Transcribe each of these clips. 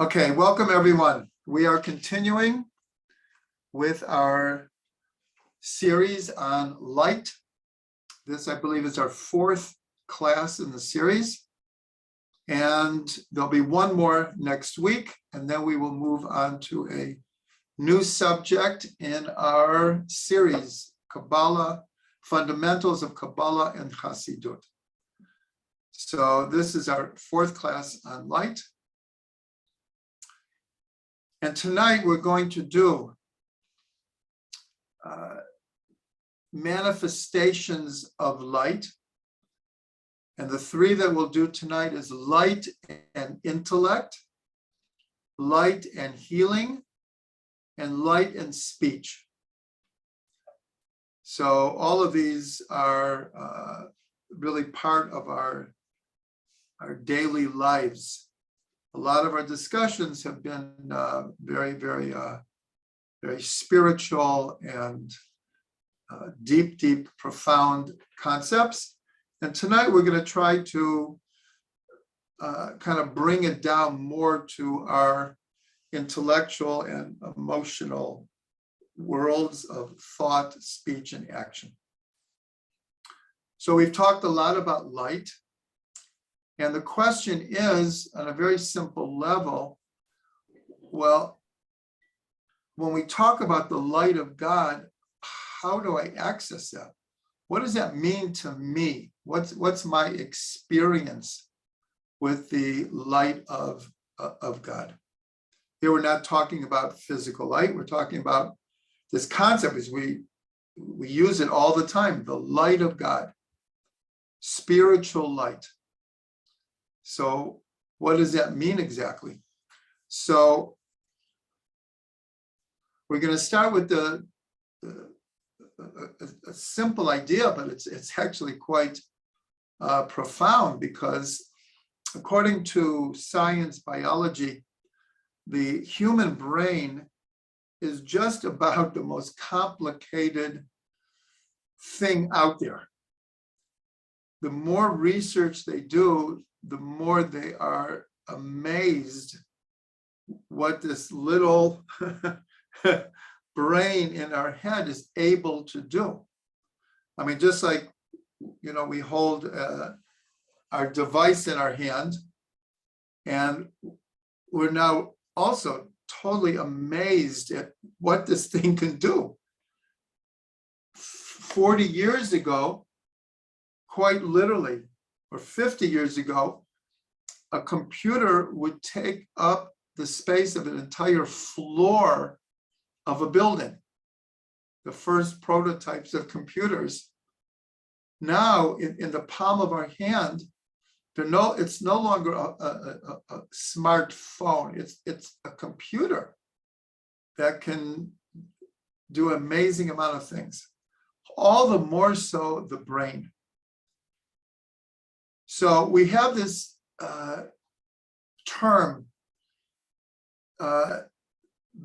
Okay, welcome everyone. We are continuing with our series on light. This, I believe, is our fourth class in the series. And there'll be one more next week, and then we will move on to a new subject in our series, Kabbalah, Fundamentals of Kabbalah and Chassidut. So this is our fourth class on light. And tonight we're going to do manifestations of light. And the three that we'll do tonight is light and intellect, light and healing, and light and speech. So all of these are really part of our daily lives. A lot of our discussions have been very spiritual and deep, profound concepts. And tonight we're going to try to kind of bring it down more to our intellectual and emotional worlds of thought, speech, and action. So we've talked a lot about light. And the question is, on a very simple level, well, when we talk about the light of God, how do I access that? What does that mean to me? What's my experience with the light of God? Here we're not talking about physical light. We're talking about this concept, as we use it all the time, the light of God, spiritual light. So what does that mean exactly? So we're going to start with a simple idea, but it's actually quite profound, because according to science, biology, the human brain is just about the most complicated thing out there. The more research they do, the more they are amazed what this little brain in our head is able to do. I mean, just like, we hold our device in our hand, and we're now also totally amazed at what this thing can do. 40 years ago, quite literally, or 50 years ago, a computer would take up the space of an entire floor of a building. The first prototypes of computers. Now, in the palm of our hand, it's no longer a smartphone. It's a computer that can do an amazing amount of things. All the more so the brain. So we have this term,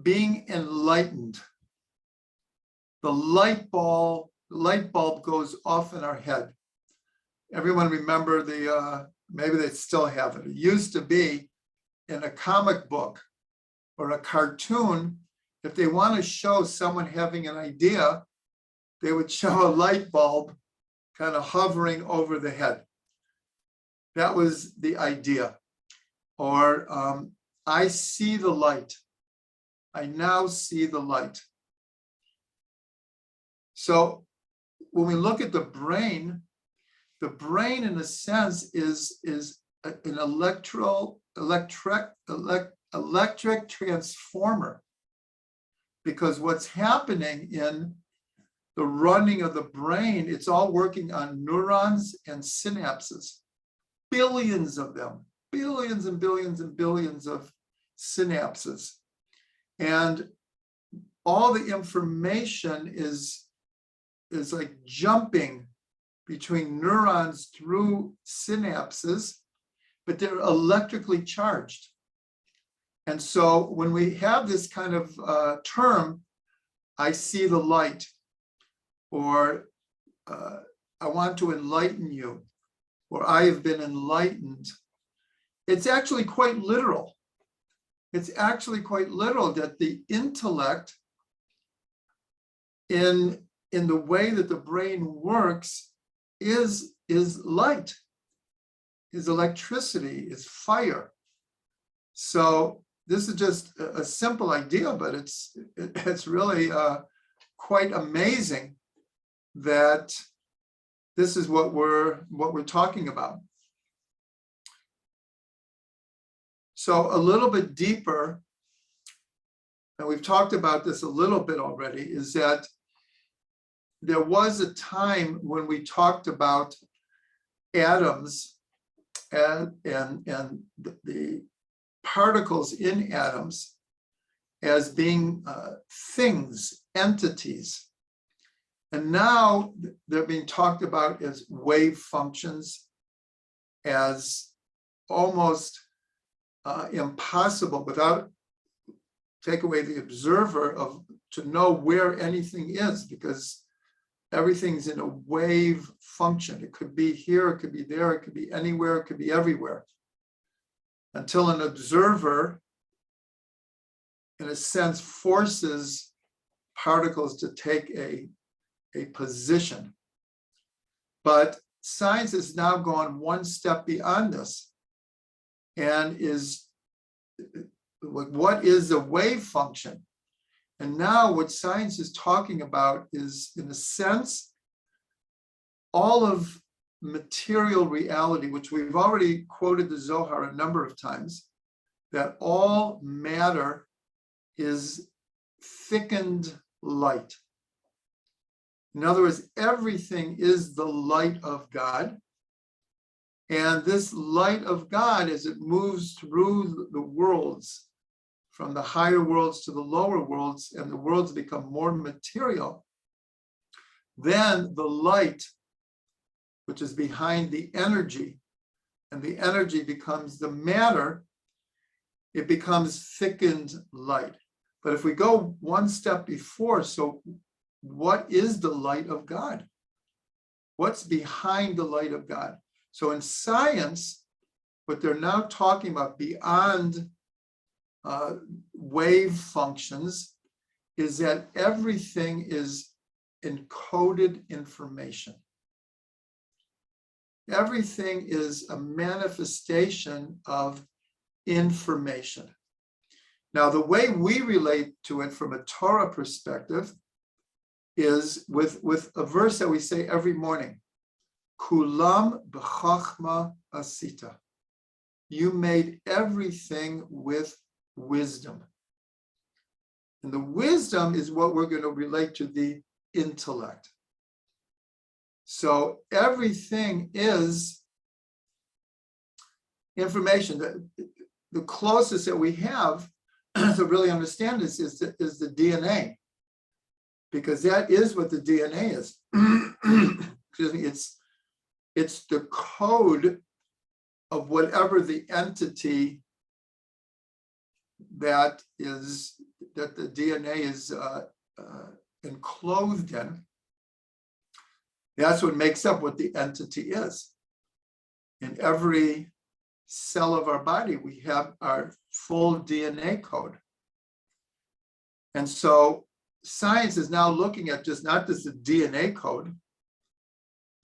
being enlightened. The light bulb goes off in our head. Everyone remember maybe they still have it. It used to be in a comic book or a cartoon, if they want to show someone having an idea, they would show a light bulb kind of hovering over the head. That was the idea. Or I see the light. I now see the light. So when we look at the brain in a sense is an electric transformer. Because what's happening in the running of the brain, it's all working on neurons and synapses. Billions of them, billions and billions and billions of synapses. And all the information is like jumping between neurons through synapses, but they're electrically charged. And so when we have this kind of term, I see the light, or I want to enlighten you, or I have been enlightened, it's actually quite literal. It's actually quite literal that the intellect, in the way that the brain works, is light, is electricity, is fire. So this is just a simple idea, but it's really quite amazing that this is what we're talking about. So a little bit deeper, and we've talked about this a little bit already, is that there was a time when we talked about atoms and the particles in atoms as being things, entities. And now they're being talked about as wave functions, as almost impossible without take away the observer to know where anything is, because everything's in a wave function. It could be here, it could be there, it could be anywhere, it could be everywhere. Until an observer, in a sense, forces particles to take a position. But science has now gone one step beyond this and is, what is a wave function? And now what science is talking about is, in a sense, all of material reality, which we've already quoted the Zohar a number of times, that all matter is thickened light. In other words, everything is the light of God. And this light of God, as it moves through the worlds, from the higher worlds to the lower worlds, and the worlds become more material, then the light, which is behind the energy, and the energy becomes the matter, it becomes thickened light. But if we go one step before, so what is the light of God? What's behind the light of God? So in science, what they're now talking about beyond wave functions is that everything is encoded information. Everything is a manifestation of information. Now, the way we relate to it from a Torah perspective is with a verse that we say every morning. Kulam b'chachma asita. You made everything with wisdom. And the wisdom is what we're going to relate to the intellect. So everything is information. The closest that we have to really understand this is the DNA, because that is what the DNA is. Excuse me, it's the code of whatever the entity that the DNA is enclosed in. That's what makes up what the entity is. In every cell of our body, we have our full DNA code. And so science is now looking at not just the DNA code,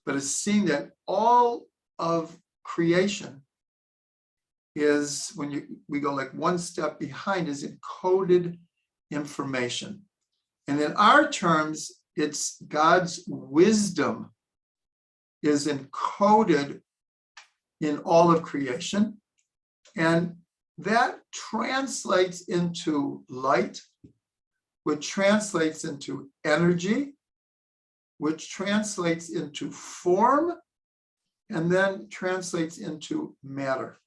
but is seeing that all of creation is, when we go like one step behind, is encoded information. And in our terms, it's God's wisdom is encoded in all of creation. And that translates into light, which translates into energy, which translates into form, and then translates into matter.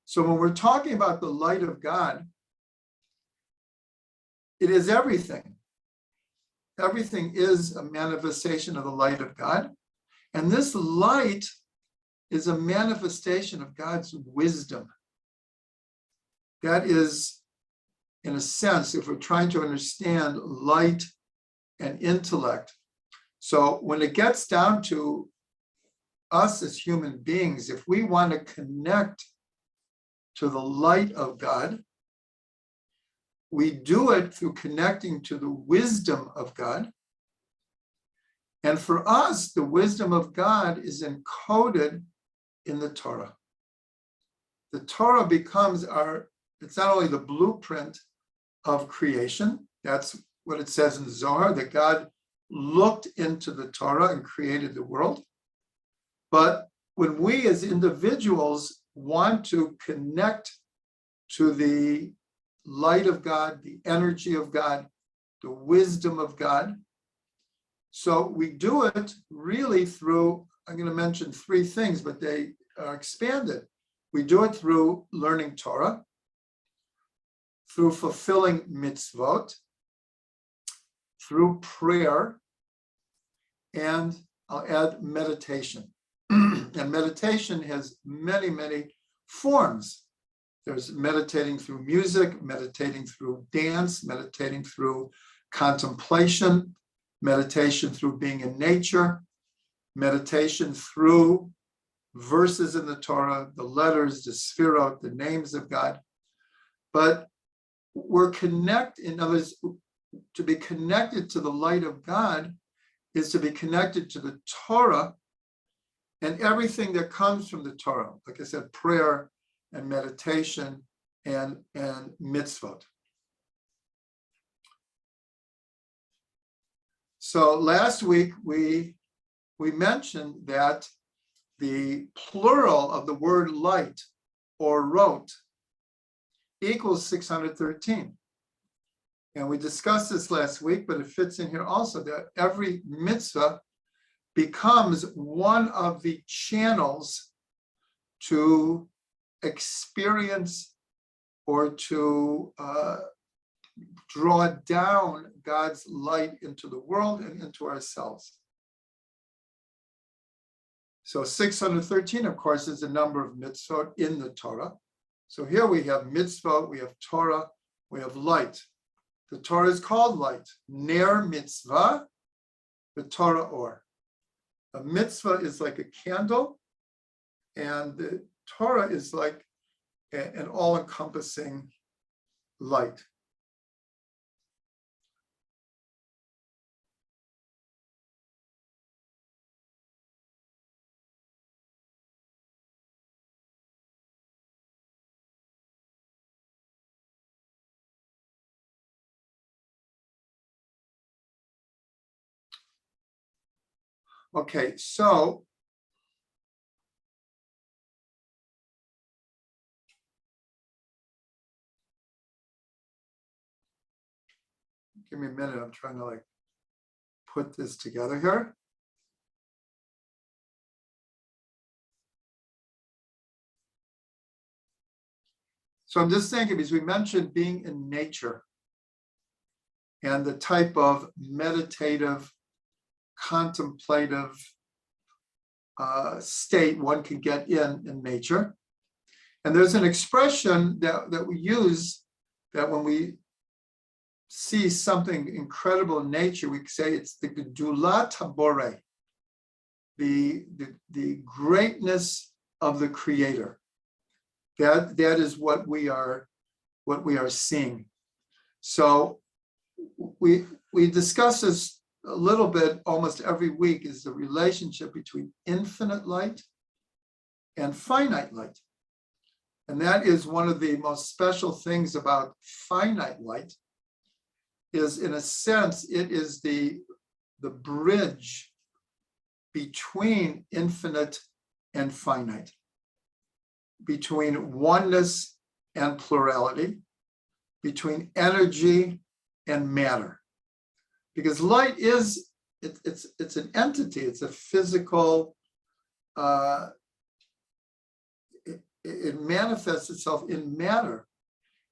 So when we're talking about the light of God, it is everything. Everything is a manifestation of the light of God. And this light is a manifestation of God's wisdom. That is, in a sense, if we're trying to understand light and intellect. So when it gets down to us as human beings, if we want to connect to the light of God, we do it through connecting to the wisdom of God. And for us, the wisdom of God is encoded in the Torah. The Torah becomes it's not only the blueprint of creation, that's what it says in the Zohar, that God looked into the Torah and created the world. But when we as individuals want to connect to the light of God, the energy of God, the wisdom of God, so we do it really through, I'm going to mention three things, but they are expanded. We do it through learning Torah, through fulfilling mitzvot, through prayer, and I'll add meditation. And meditation has many, many forms. There's meditating through music, meditating through dance, meditating through contemplation, meditation through being in nature, meditation through verses in the Torah, the letters, the sphirot, the names of God. But we're connected, in other words, to be connected to the light of God is to be connected to the Torah and everything that comes from the Torah. Like I said, prayer and meditation and mitzvot. So last week we mentioned that the plural of the word light or wrote equals 613. And we discussed this last week, but it fits in here also, that every mitzvah becomes one of the channels to experience or to draw down God's light into the world and into ourselves. So 613, of course, is the number of mitzvot in the Torah. So here we have mitzvot, we have Torah, we have light. The Torah is called light. Ner mitzvah, the Torah or. A mitzvah is like a candle, and the Torah is like an all-encompassing light. Okay, so give me a minute. I'm trying to put this together here. So I'm just thinking, because we mentioned being in nature and the type of meditative, contemplative state one can get in nature. And there's an expression that we use that when we see something incredible in nature, we say it's the gedulat habore, the greatness of the Creator. That is what we are seeing. So we discuss this a little bit almost every week, is the relationship between infinite light and finite light. And that is one of the most special things about finite light, is in a sense, it is the bridge between infinite and finite, between oneness and plurality, between energy and matter. Because light is, it's an entity, it's a physical, it manifests itself in matter.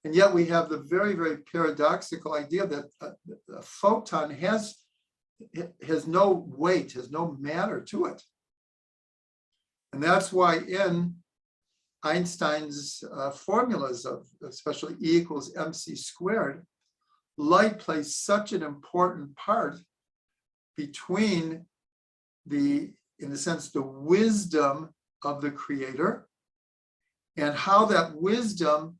And yet we have the very, very paradoxical idea that a photon has no weight, has no matter to it. And that's why in Einstein's formulas of especially E equals mc squared, light plays such an important part between in a sense, the wisdom of the Creator and how that wisdom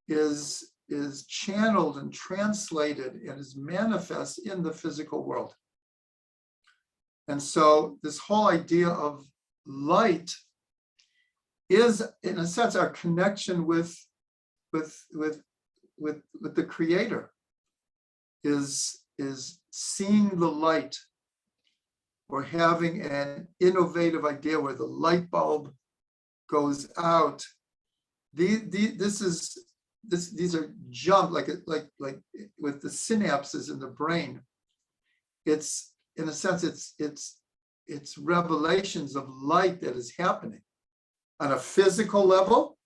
is is channeled and translated and is manifest in the physical world. And so this whole idea of light is, in a sense, our connection with the Creator, is seeing the light, or having an innovative idea where the light bulb goes out. These are jump, like with the synapses in the brain. It's, in a sense, it's revelations of light that is happening on a physical level,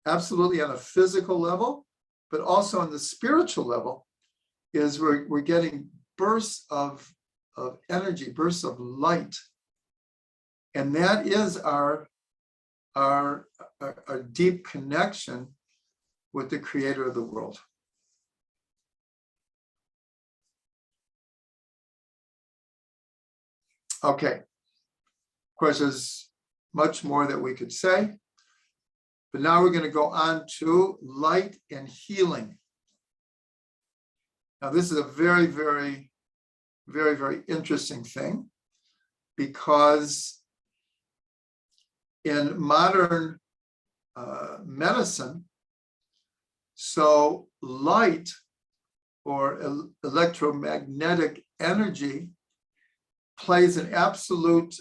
absolutely on a physical level, but also on the spiritual level, is we're getting bursts of energy, bursts of light. And that is our deep connection with the Creator of the world. Okay, of course, there's much more that we could say, but now we're going to go on to light and healing. Now, this is a very, very, very, very interesting thing, because in modern medicine, so light, or electromagnetic energy, plays an absolute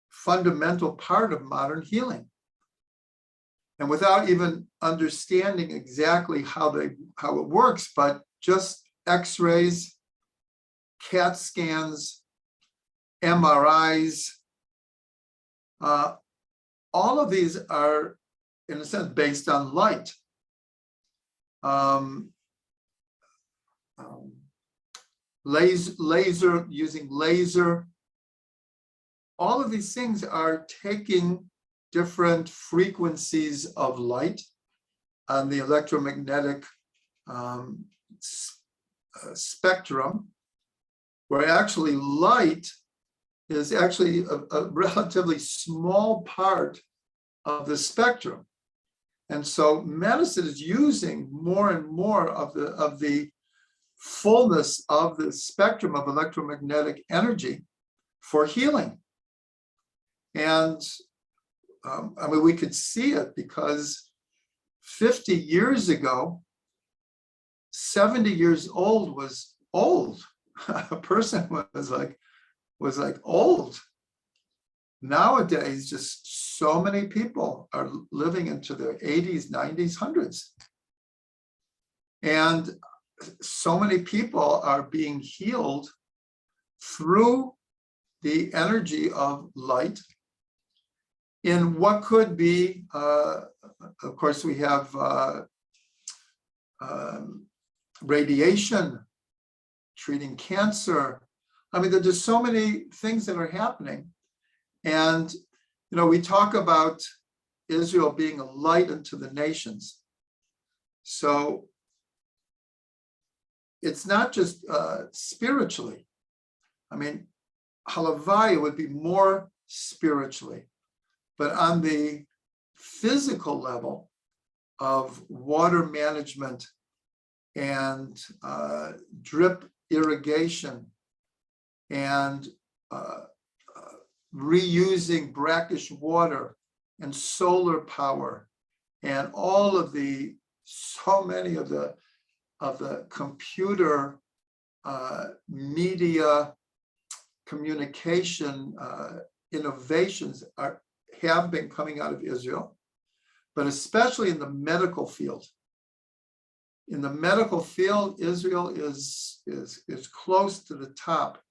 fundamental part of modern healing. And without even understanding exactly how it works, but just X-rays, CAT scans, MRIs, all of these are, in a sense, based on light. Laser, using laser. All of these things are taking different frequencies of light on the electromagnetic spectrum, where actually light is actually a relatively small part of the spectrum. And so medicine is using more and more of the fullness of the spectrum of electromagnetic energy for healing. And I mean, we could see it because 50 years ago, 70 years old was old. A person was like old. Nowadays, just so many people are living into their 80s, 90s, 100s. And so many people are being healed through the energy of light in what could be, of course, we have radiation, treating cancer. I mean, there's just so many things that are happening. And, you know, we talk about Israel being a light unto the nations. So it's not just spiritually. I mean, Halavai would be more spiritually, but on the physical level of water management and drip irrigation and reusing brackish water and solar power and all of the, so many of the computer media communication innovations have been coming out of Israel, but especially in the medical field. In the medical field, Israel is close to the top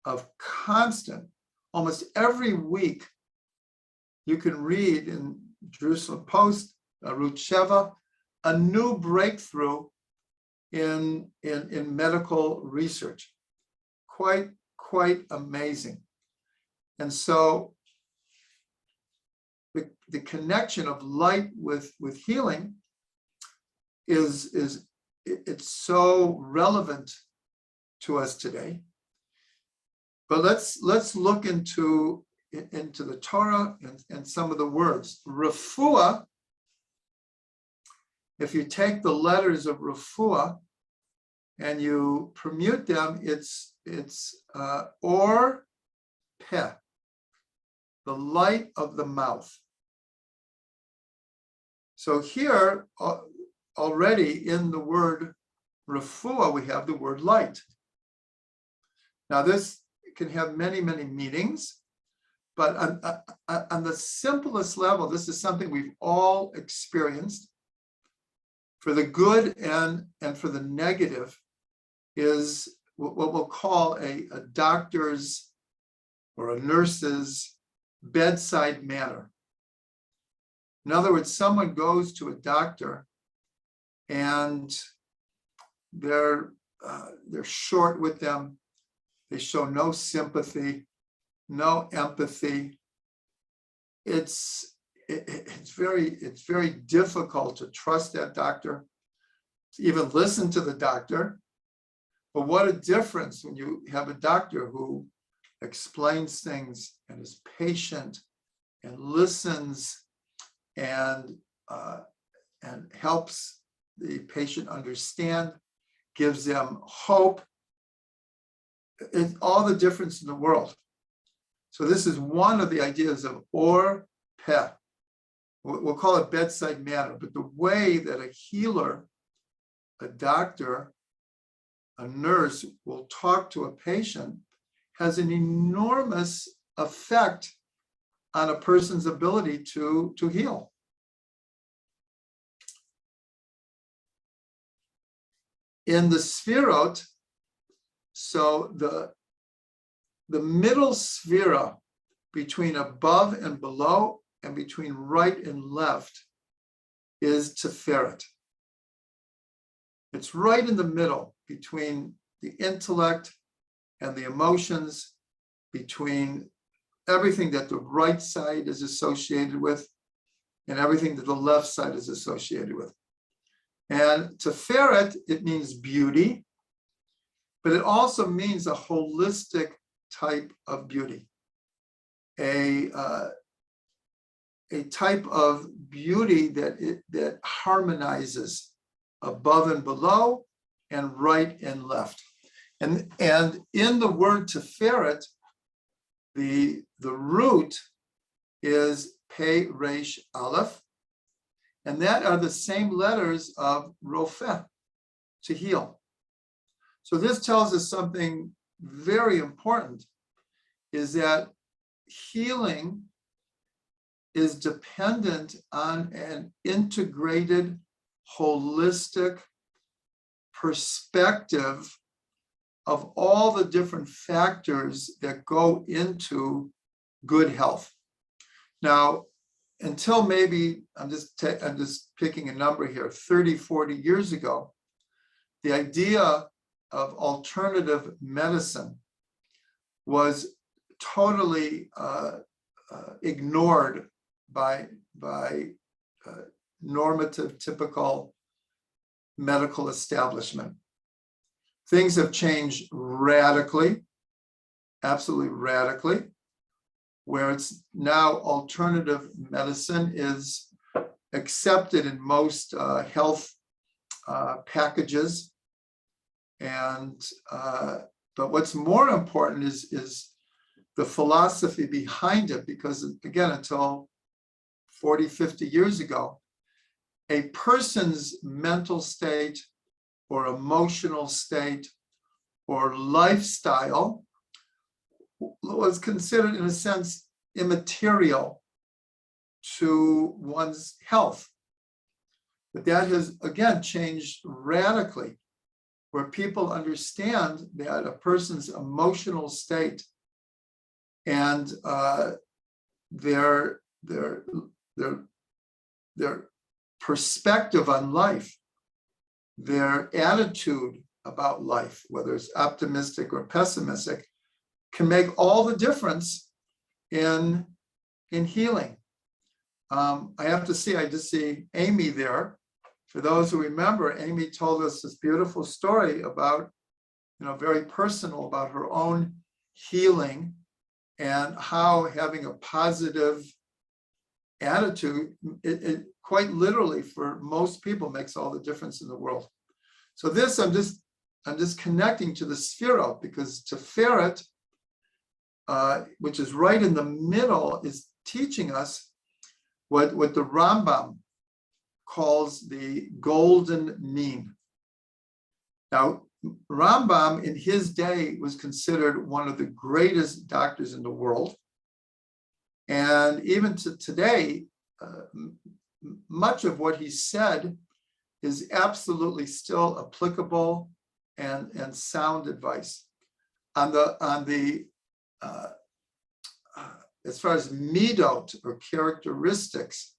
of constant. Almost every week, you can read in Jerusalem Post, Arutz Sheva, a new breakthrough in medical research. Quite amazing. And so the connection of light with healing it's so relevant to us today. But let's look into the Torah and some of the words. Refuah if you take the letters of refuah and you permute them, it's or peh, the light of the mouth. So here, already in the word refuah, we have the word light. Now this can have many, many meanings, but on the simplest level, this is something we've all experienced. For the good and for the negative is what we'll call a doctor's or a nurse's bedside manner. In other words, someone goes to a doctor and they're short with them. They show no sympathy, no empathy. It's very difficult to trust that doctor, to even listen to the doctor. But what a difference when you have a doctor who explains things and is patient and listens and helps the patient understand, gives them hope. It's all the difference in the world. So this is one of the ideas of or peh. We'll call it bedside manner, but the way that a healer, a doctor, a nurse will talk to a patient has an enormous effect on a person's ability to heal. In the sfirot, so the middle sphera between above and below and between right and left is Tiferet. It's right in the middle between the intellect and the emotions, between everything that the right side is associated with and everything that the left side is associated with. And Tiferet, it means beauty, but it also means a holistic type of beauty, a type of beauty that harmonizes above and below and right and left. And in the word Tiferet, the root is Pei Resh Aleph, and that are the same letters of Rofeh, to heal. So this tells us something very important, is that healing is dependent on an integrated, holistic perspective of all the different factors that go into good health. Now, until maybe, I'm just picking a number here, 30, 40 years ago, the idea of alternative medicine was totally ignored by normative, typical medical establishment. Things have changed radically, absolutely radically, where it's now alternative medicine is accepted in most health packages. And but what's more important is the philosophy behind it, because again, until 40, 50 years ago, a person's mental state or emotional state or lifestyle was considered, in a sense, immaterial to one's health. But that has, again, changed radically, where people understand that a person's emotional state and their perspective on life, their attitude about life, whether it's optimistic or pessimistic, can make all the difference in healing. I have to see, I just see Amy there. For those who remember, Amy told us this beautiful story about, very personal, about her own healing and how having a positive attitude, it quite literally for most people makes all the difference in the world. So this, I'm just connecting to the Sphirot, because Tiferet, which is right in the middle, is teaching us what the Rambam calls the golden mean. Now, Rambam in his day was considered one of the greatest doctors in the world. And even to today, much of what he said is absolutely still applicable and sound advice. On the as far as midot, or characteristics,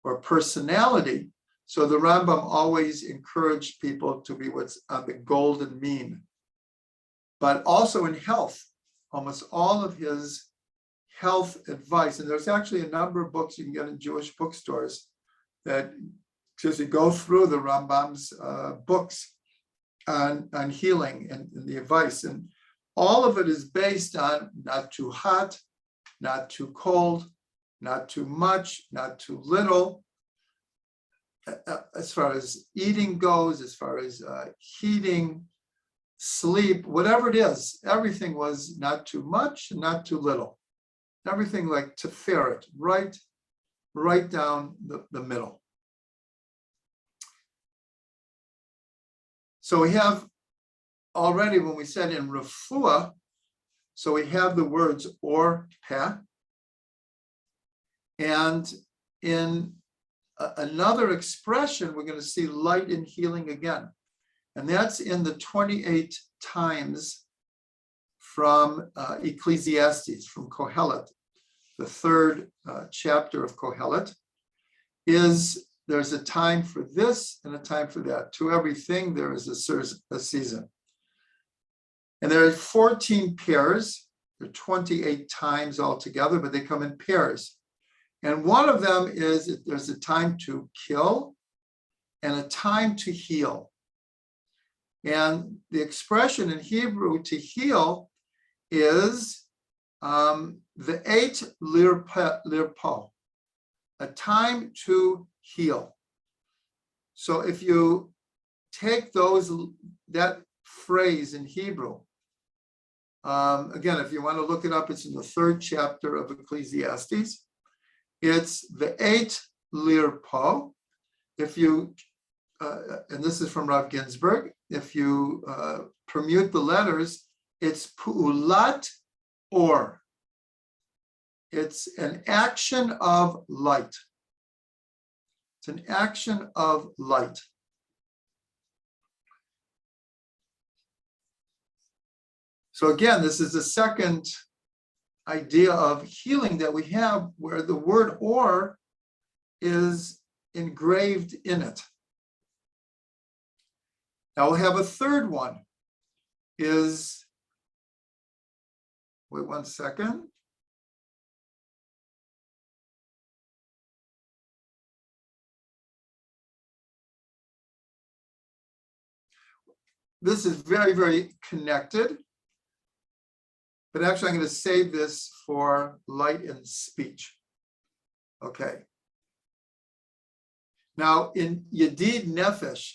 or personality, so the Rambam always encouraged people to be what's on the golden mean. But also in health, almost all of his health advice, and there's actually a number of books you can get in Jewish bookstores that just go through the Rambam's books on healing and the advice. And all of it is based on not too hot, not too cold, not too much, not too little. As far as eating goes, as far as heating, sleep, whatever it is, everything was not too much, not too little. Everything like Tiferet, right down the middle. So we have already, when we said in refuah, so we have the words or peh, and in another expression, we're going to see light and healing again. And that's in the 28 times from Ecclesiastes, from Kohelet, the third chapter of Kohelet, is there's a time for this and a time for that. To everything, there is a season. And there are 14 pairs. There are 28 times altogether, but they come in pairs. And one of them is there's a time to kill and a time to heal. And the expression in Hebrew to heal is the 8 lirpo, a time to heal. So if you take that phrase in Hebrew, again, if you want to look it up, it's in the 3rd chapter of Ecclesiastes. It's the 8 lirpo. If you, and this is from Rav Ginzburg, if you permute the letters, it's pu'ulat or. It's an action of light. It's an action of light. So again, this is the second idea of healing that we have, where the word or is engraved in it. Now we'll have a third one, is, wait one second. This is very, very connected, but actually I'm going to save this for light and speech. Okay. Now in Yedid Nefesh,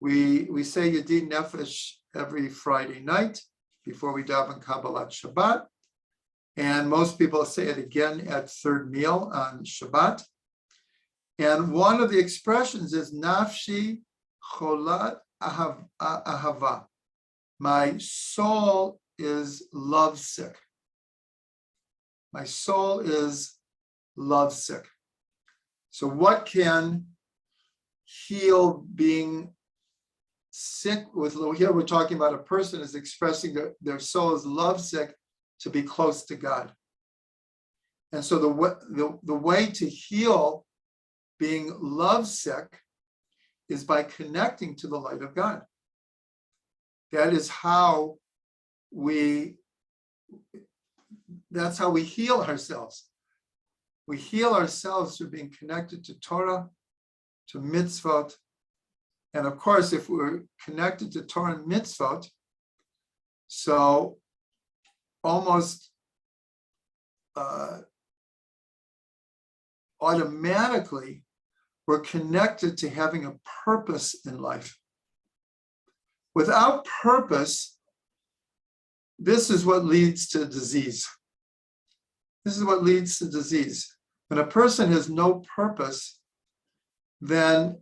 we say Yedid Nefesh every Friday night before we daven Kabbalah Shabbat. And most people say it again at third meal on Shabbat. And one of the expressions is Nafshi Cholat Ahava. My soul is lovesick. My soul is lovesick. So what can heal being sick with? Here we're talking about a person is expressing their soul is lovesick to be close to God. And so the way to heal being lovesick is by connecting to the light of God. That is how that's how we heal ourselves. We heal ourselves through being connected to Torah, to mitzvot. And of course, if we're connected to Torah and mitzvot, so almost automatically we're connected to having a purpose in life. Without purpose, this is what leads to disease. This is what leads to disease. When a person has no purpose, then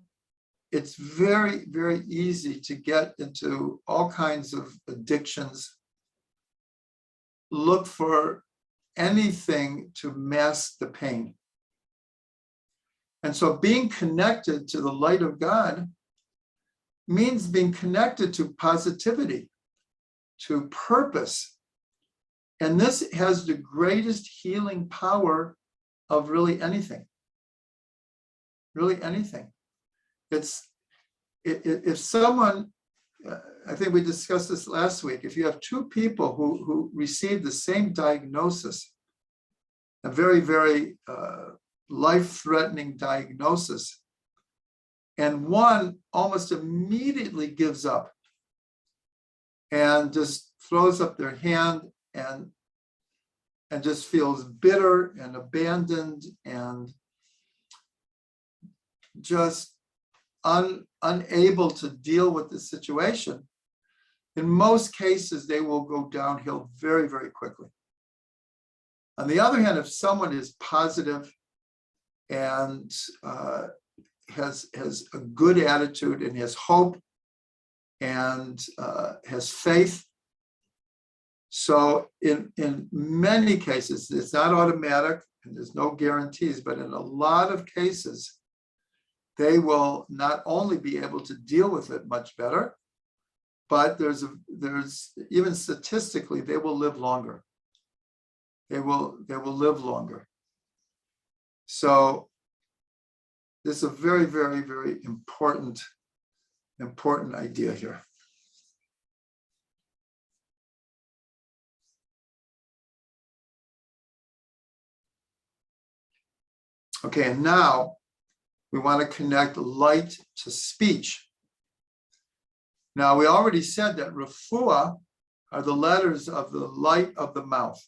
it's very, very easy to get into all kinds of addictions, look for anything to mask the pain. And so being connected to the light of God means being connected to positivity, to purpose. And this has the greatest healing power of really anything. Really anything. If someone, I think we discussed this last week, if you have two people who receive the same diagnosis, a very, very life-threatening diagnosis, and one almost immediately gives up and just throws up their hand and just feels bitter and abandoned and just unable to deal with the situation, in most cases, they will go downhill very, very quickly. On the other hand, if someone is positive and has a good attitude and has hope and has faith, so in many cases, it's not automatic and there's no guarantees, but in a lot of cases, they will not only be able to deal with it much better, but there's even statistically, they will live longer. They will live longer. So this is a very, very, very important idea here. Okay, and now we want to connect light to speech. Now, we already said that refuah are the letters of the light of the mouth,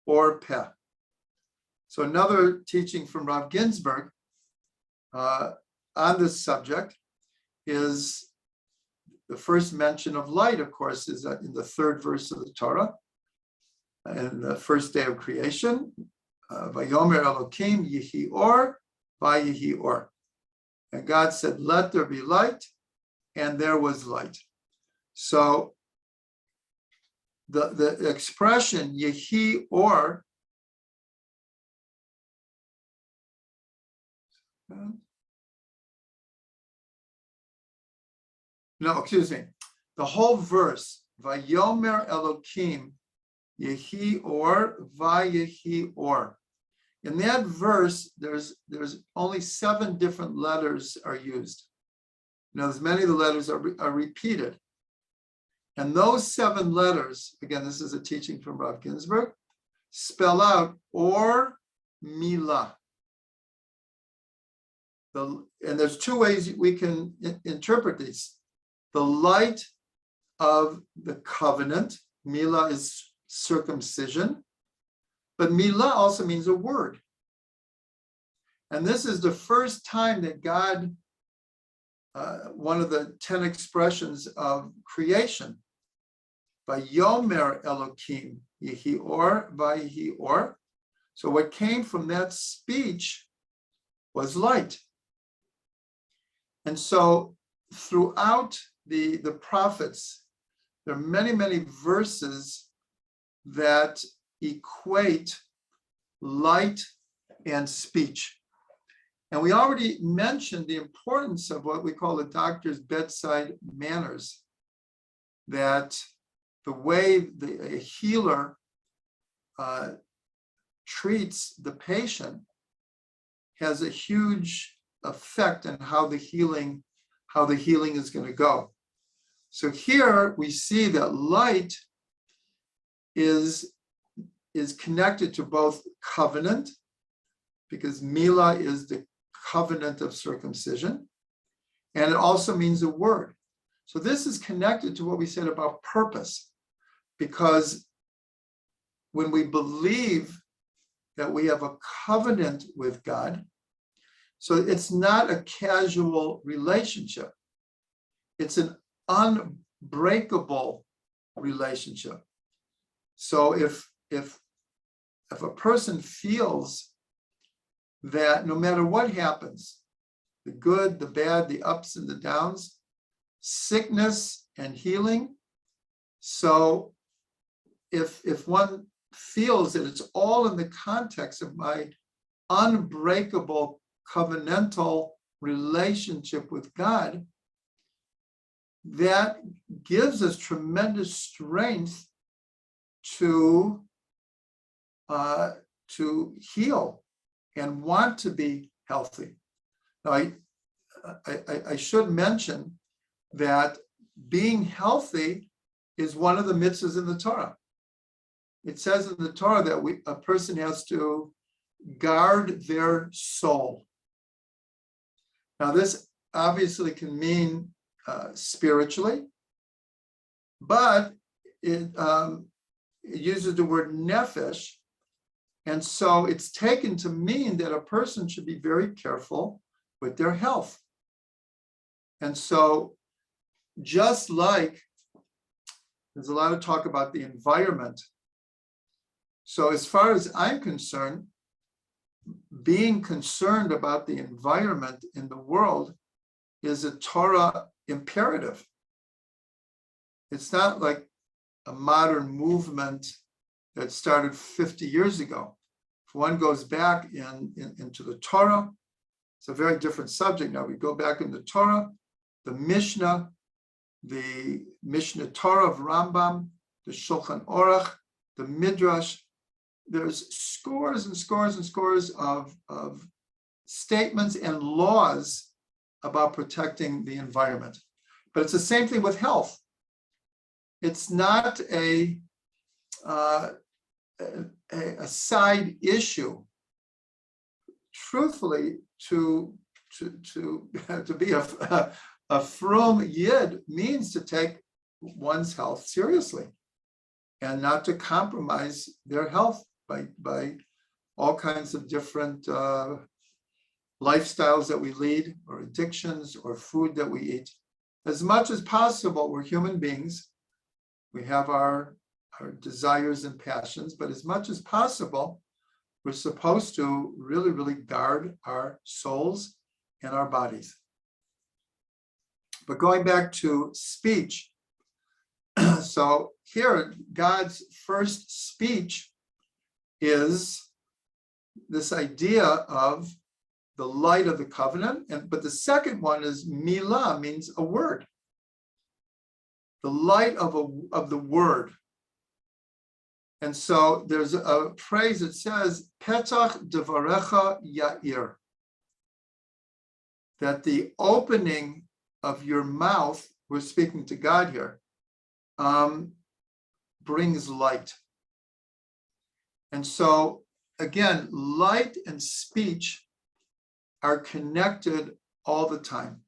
or peh. So another teaching from Rabbi Ginzburg on this subject is the first mention of light, of course, is in the third verse of the Torah, in the first day of creation. Vayomer Elokim yihi or, vayihi or. And God said, let there be light, and there was light. So the expression yehi or the whole verse, Vayomer Elokim yehi or, vayehi or. In that verse, there's only 7 different letters are used. As many of the letters are repeated. And those 7 letters, again, this is a teaching from Rabbi Ginzburg, spell out or milah. And there's 2 ways we can interpret these. The light of the covenant, milah is circumcision, but milah also means a word. And this is the first time that God, one of the 10 expressions of creation, Vayomer Elokim yehi or, vayehi or. So what came from that speech was light. And so throughout the prophets, there are many, many verses that equate light and speech. And we already mentioned the importance of what we call the doctor's bedside manners, that the way a healer treats the patient has a huge effect on how the healing is going to go. So here we see that light is connected to both covenant, because milah is the covenant of circumcision, and it also means a word. So this is connected to what we said about purpose, because when we believe that we have a covenant with God, So it's not a casual relationship. It's an unbreakable relationship. So if a person feels that no matter what happens, the good, the bad, the ups and the downs, sickness and healing. So if one feels that it's all in the context of my unbreakable covenantal relationship with God, that gives us tremendous strength to heal and want to be healthy. Now, I should mention that being healthy is one of the mitzvahs in the Torah. It says in the Torah that a person has to guard their soul. Now, this obviously can mean spiritually, but it uses the word nefesh, and so it's taken to mean that a person should be very careful with their health. And so, just like there's a lot of talk about the environment, so as far as I'm concerned, being concerned about the environment in the world is a Torah imperative. It's not like a modern movement that started 50 years ago. If one goes back into the Torah, it's a very different subject. Now we go back in the Torah, the Mishnah Torah of Rambam, the Shulchan Aruch, the Midrash. There's scores and scores and scores of statements and laws about protecting the environment. But it's the same thing with health. It's not a side issue. Truthfully, to be a frum yid means to take one's health seriously and not to compromise their health by all kinds of different lifestyles that we lead, or addictions, or food that we eat. As much as possible, we're human beings. We have our desires and passions, but as much as possible, we're supposed to really, really guard our souls and our bodies. But going back to speech, so here, God's first speech is this idea of the light of the covenant, but the second one is milah, means a word. The light of the word. And so there's a phrase that says, Petach devarecha ya'ir, that the opening of your mouth, we're speaking to God here, brings light. And so, again, light and speech are connected all the time.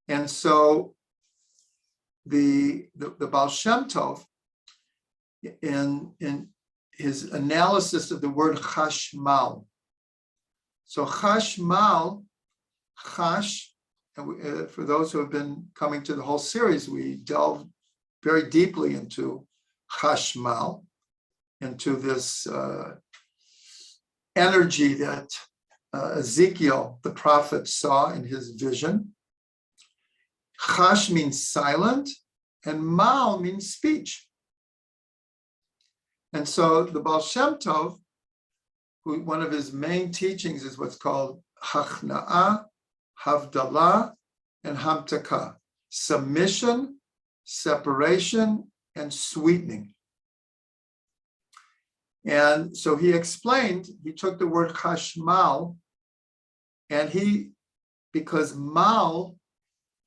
And so the Baal Shem Tov, in his analysis of the word chashmal. So chashmal, chash, and for those who have been coming to the whole series, we delved very deeply into chashmal, into this energy that Ezekiel, the prophet, saw in his vision. Chash means silent, and mal means speech. And so the Baal Shem Tov, one of his main teachings is what's called hachna'ah, havdalah, and hamtakah, submission, separation, and sweetening. And so he explained, he took the word chashmal, and because mal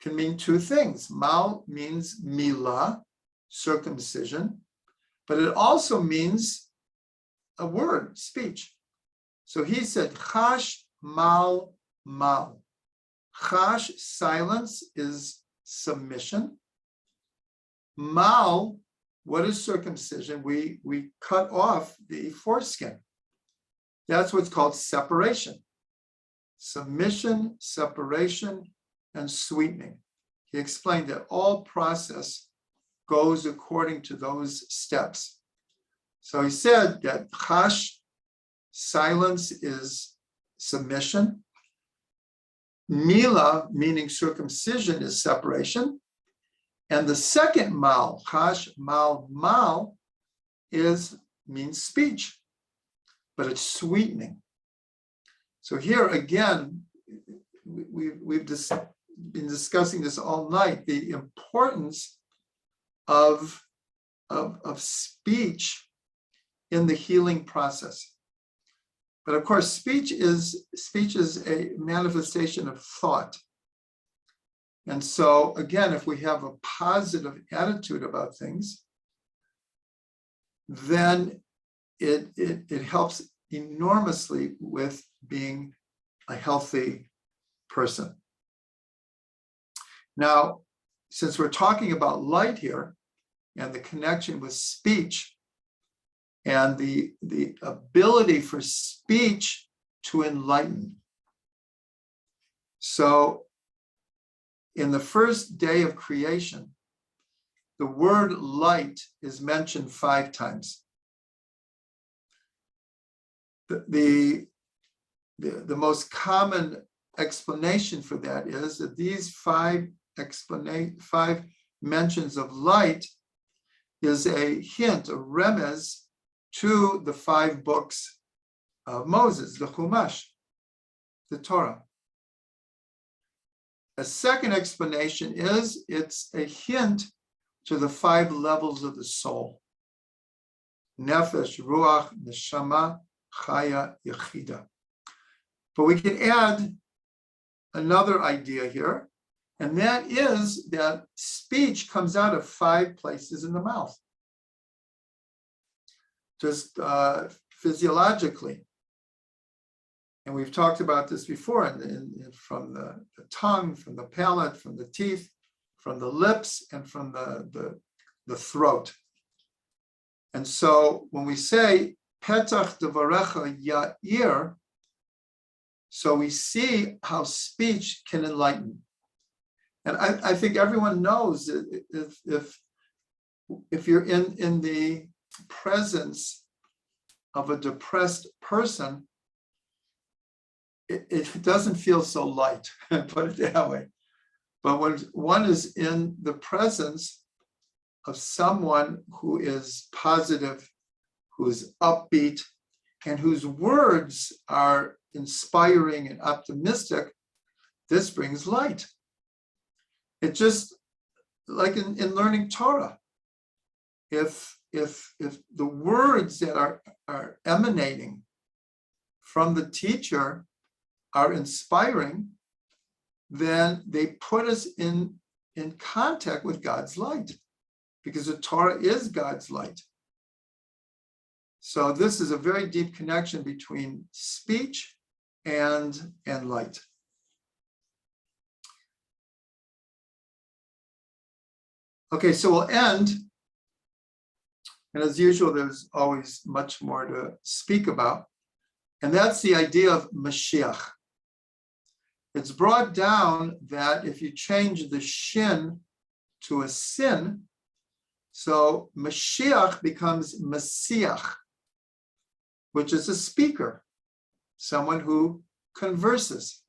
can mean two things. Mal means milah, circumcision, but it also means a word, speech. So he said, chash mal mal. Chash, silence, is submission. Mal, what is circumcision? We cut off the foreskin. That's what's called separation. submission, separation, and sweetening. He explained that all process goes according to those steps. So he said that chash, silence, is submission. Mila, meaning circumcision, is separation. And the second mal, chash, mal, means speech, but it's sweetening. So here again, we've been discussing this all night, the importance of speech in the healing process. But of course, speech is a manifestation of thought. And so again, if we have a positive attitude about things, then it helps enormously with being a healthy person. Now, since we're talking about light here and the connection with speech and the ability for speech to enlighten. So in the first day of creation, the word light is mentioned 5 times. The most common explanation for that is that these 5 mentions of light is a hint, a remez, to the 5 books of Moses, the Chumash, the Torah. A second explanation is it's a hint to the 5 levels of the soul: nefesh, ruach, neshama, chaya, yechida. But we can add another idea here, and that is that speech comes out of 5 places in the mouth, just physiologically. And we've talked about this before, from the tongue, from the palate, from the teeth, from the lips, and from the throat. And so when we say petach devarecha ya'ir, so we see how speech can enlighten. And I think everyone knows that if you're in the presence of a depressed person, it doesn't feel so light, put it that way. But when one is in the presence of someone who is positive, who is upbeat, and whose words are inspiring and optimistic, this brings light. It just, like in learning Torah, if the words that are emanating from the teacher are inspiring, then they put us in contact with God's light, because the Torah is God's light. So this is a very deep connection between speech and light. Okay, so we'll end. And as usual, there's always much more to speak about. And that's the idea of Mashiach. It's brought down that if you change the shin to a sin, so Mashiach becomes Mashiach, which is a speaker, someone who converses.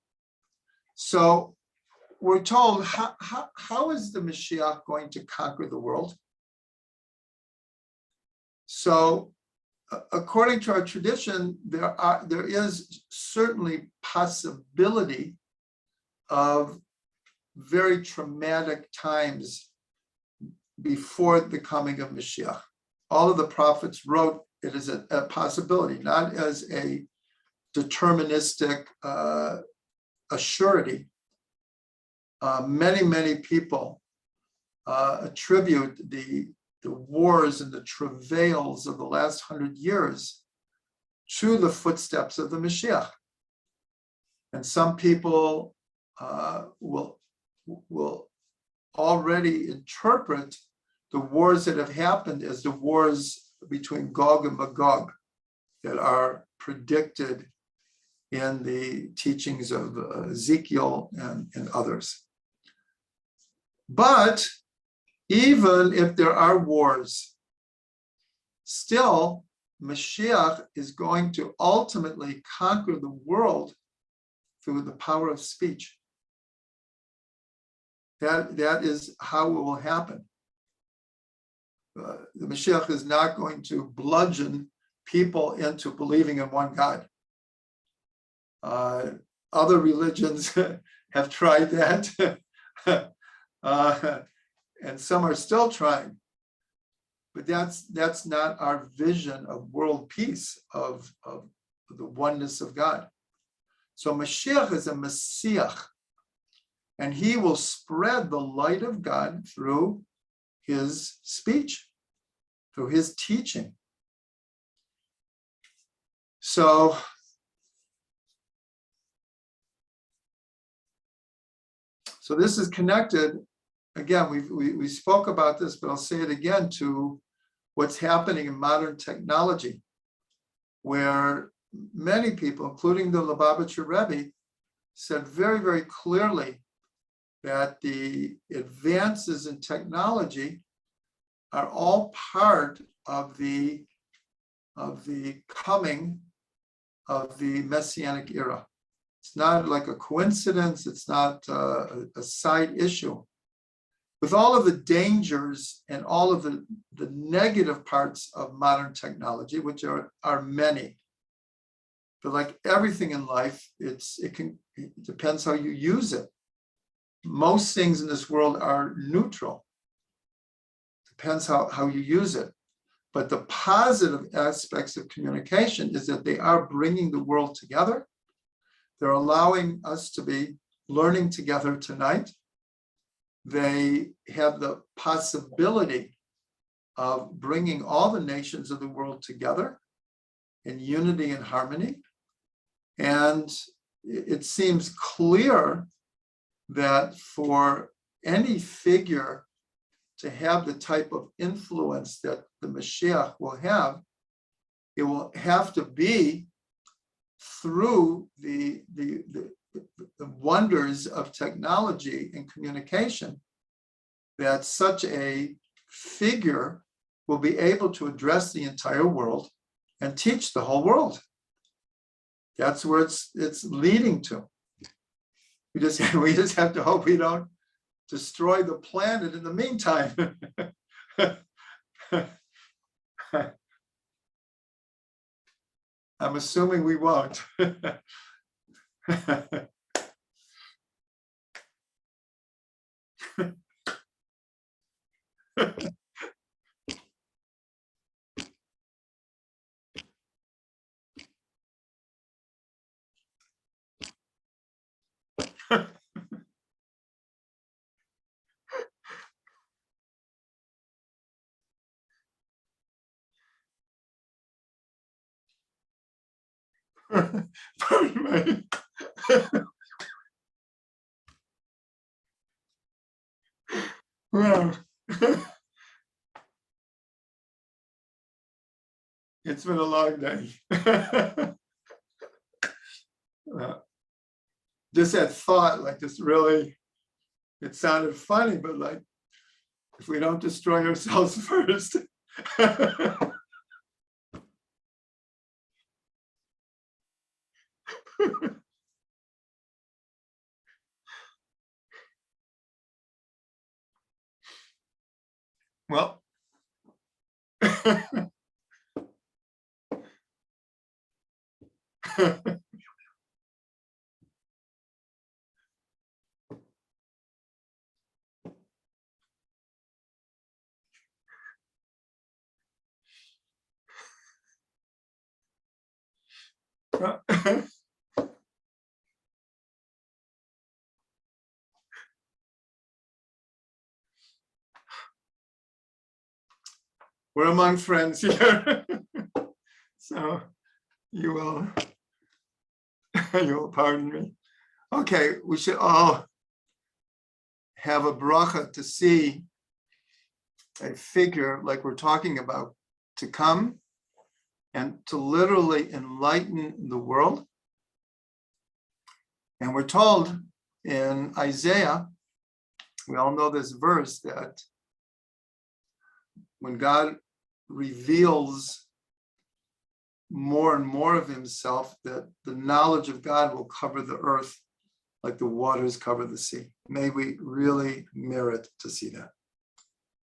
So we're told, how is the Mashiach going to conquer the world? So according to our tradition, there is certainly possibility of very traumatic times before the coming of Mashiach. All of the prophets wrote it as a possibility, not as a deterministic assurity. Many people attribute the wars and the travails of the last 100 years to the footsteps of the Mashiach. And some people will already interpret the wars that have happened as the wars between Gog and Magog that are predicted in the teachings of Ezekiel and others. But even if there are wars, still Mashiach is going to ultimately conquer the world through the power of speech. That is how it will happen. The Mashiach is not going to bludgeon people into believing in one God. Other religions have tried that, and some are still trying. But that's not our vision of world peace, of the oneness of God. So Mashiach is a Messiah, and he will spread the light of God through his speech, through his teaching. So this is connected. Again, we spoke about this, but I'll say it again, to what's happening in modern technology, where many people, including the Lubavitcher Rebbe, said very, very clearly that the advances in technology are all part of the coming of the Messianic era. It's not like a coincidence. It's not a side issue. With all of the dangers and all of the negative parts of modern technology, which are many, but like everything in life, it depends how you use it. Most things in this world are neutral. Depends how you use it. But the positive aspects of communication is that they are bringing the world together. They're allowing us to be learning together tonight. They have the possibility of bringing all the nations of the world together in unity and harmony. And it seems clear that for any figure to have the type of influence that the Mashiach will have, it will have to be through the wonders of technology and communication, that such a figure will be able to address the entire world and teach the whole world. That's where it's leading to. We just have to hope we don't destroy the planet in the meantime. I'm assuming we won't. Pardon me. Well, it's been a long day. Just that thought, like this really, it sounded funny, but like, if we don't destroy ourselves first. Well, we're among friends here. So you will pardon me. Okay, we should all have a bracha to see a figure like we're talking about to come and to literally enlighten the world And we're told in Isaiah, we all know this verse, that when God reveals more and more of himself, that the knowledge of God will cover the earth like the waters cover the sea. May we really merit to see that.